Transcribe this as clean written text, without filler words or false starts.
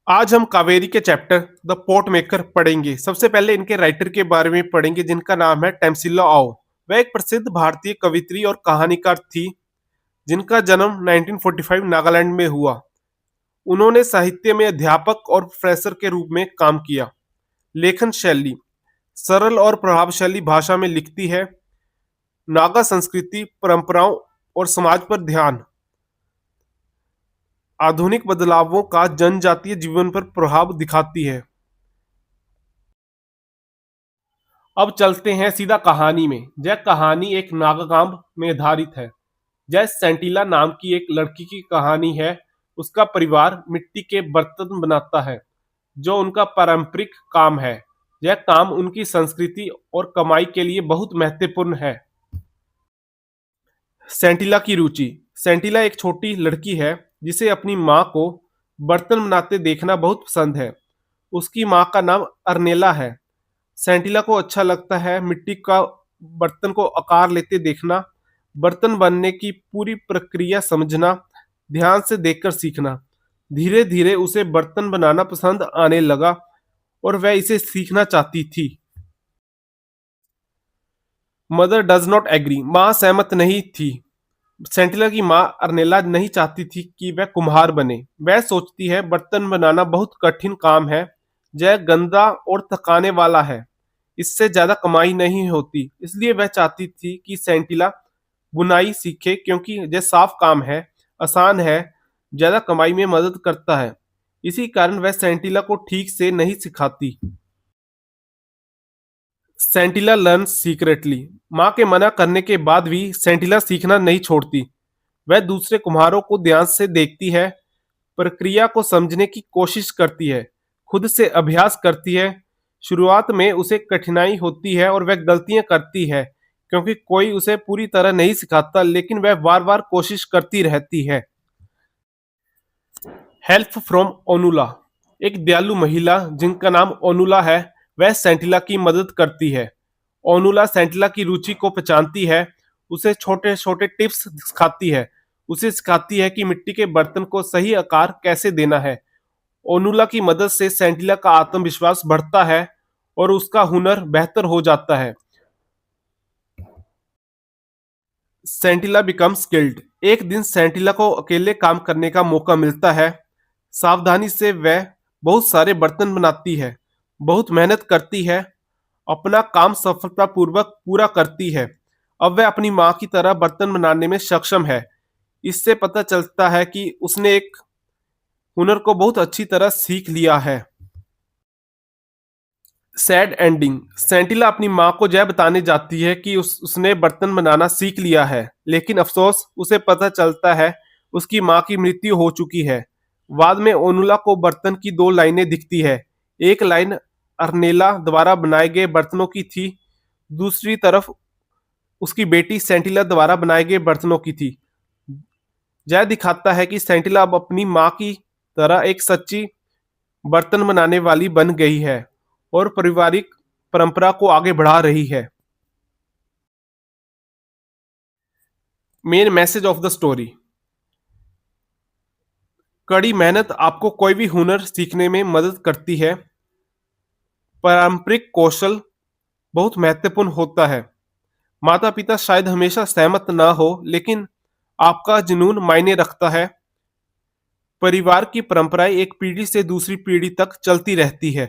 आज हम कावेरी के चैप्टर द पोट मेकर पढ़ेंगे। सबसे पहले इनके राइटर के बारे में पढ़ेंगे जिनका नाम है टेमसिला आओ। वह एक प्रसिद्ध भारतीय कवित्री और कहानीकार थी जिनका जन्म 1945 नागालैंड में हुआ। उन्होंने साहित्य में अध्यापक और प्रोफेसर के रूप में काम किया। लेखन शैली सरल और प्रभावशाली भाषा में लिखती है। नागा संस्कृति, परंपराओं और समाज पर ध्यान, आधुनिक बदलावों का जनजातीय जीवन पर प्रभाव दिखाती है। अब चलते हैं सीधा कहानी में। यह कहानी एक नागागांव में आधारित है। यह सेंटिला नाम की एक लड़की की कहानी है। उसका परिवार मिट्टी के बर्तन बनाता है जो उनका पारंपरिक काम है। यह काम उनकी संस्कृति और कमाई के लिए बहुत महत्वपूर्ण है। सेंटिला की रुचि सेंटिला एक छोटी लड़की है जिसे अपनी माँ को बर्तन बनाते देखना बहुत पसंद है। उसकी माँ का नाम अर्नेला है। सेंटिला को अच्छा लगता है मिट्टी का बर्तन को आकार लेते देखना, बर्तन बनने की पूरी प्रक्रिया समझना, ध्यान से देखकर सीखना। धीरे धीरे उसे बर्तन बनाना पसंद आने लगा और वह इसे सीखना चाहती थी। मदर डज नॉट एग्री, माँ सहमत नहीं थी। सेंटिला की माँ अर्नेला नहीं चाहती थी कि वह कुम्हार बने। वह सोचती है बर्तन बनाना बहुत कठिन काम है, यह गंदा और थकाने वाला है, इससे ज्यादा कमाई नहीं होती। इसलिए वह चाहती थी कि सेंटिला बुनाई सीखे क्योंकि यह साफ काम है, आसान है, ज्यादा कमाई में मदद करता है। इसी कारण वह सेंटिला को ठीक से नहीं सिखाती। सेंटिला लर्न सीक्रेटली, माँ के मना करने के बाद भी सेंटिला सीखना नहीं छोड़ती। वह दूसरे कुम्हारों को ध्यान से देखती है, प्रक्रिया को समझने की कोशिश करती है, खुद से अभ्यास करती है। शुरुआत में उसे कठिनाई होती है और वह गलतियां करती है क्योंकि कोई उसे पूरी तरह नहीं सिखाता, लेकिन वह बार बार कोशिश करती रहती है। हेल्प फ्रॉम ओनुला, एक दयालु महिला जिनका नाम ओनुला है, वह सेंटिला की मदद करती है। ओनुला सेंटिला की रुचि को पहचानती है, उसे छोटे छोटे टिप्स सिखाती है। उसे सिखाती है कि मिट्टी के बर्तन को सही आकार कैसे देना है। ओनुला की मदद से सेंटिला का आत्मविश्वास बढ़ता है और उसका हुनर बेहतर हो जाता है। सेंटिला बिकम स्किल्ड, एक दिन सेंटिला को अकेले काम करने का मौका मिलता है। सावधानी से वह बहुत सारे बर्तन बनाती है, बहुत मेहनत करती है, अपना काम सफलतापूर्वक पूरा करती है। अब वह अपनी माँ की तरह बर्तन बनाने में सक्षम है। इससे पता चलता है कि उसने एक हुनर को बहुत अच्छी तरह सीख लिया है। सैड एंडिंग, सेंटिला अपनी माँ को यह बताने जाती है कि उसने बर्तन बनाना सीख लिया है, लेकिन अफसोस उसे पता चलता है उसकी माँ की मृत्यु हो चुकी है। बाद में ओनुला को बर्तन की दो लाइनें दिखती है। एक लाइन अर्नेला द्वारा बनाए गए बर्तनों की थी, दूसरी तरफ उसकी बेटी सेंटिला द्वारा बनाए गए बर्तनों की थी। यह दिखाता है कि सेंटिला अब अपनी माँ की तरह एक सच्ची बर्तन बनाने वाली बन गई है और पारिवारिक परंपरा को आगे बढ़ा रही है। Main message of the story, कड़ी मेहनत आपको कोई भी हुनर सीखने में मदद करती है। पारंपरिक कौशल बहुत महत्वपूर्ण होता है। माता पिता शायद हमेशा सहमत ना हो, लेकिन आपका जुनून मायने रखता है। परिवार की परंपराएं एक पीढ़ी से दूसरी पीढ़ी तक चलती रहती है।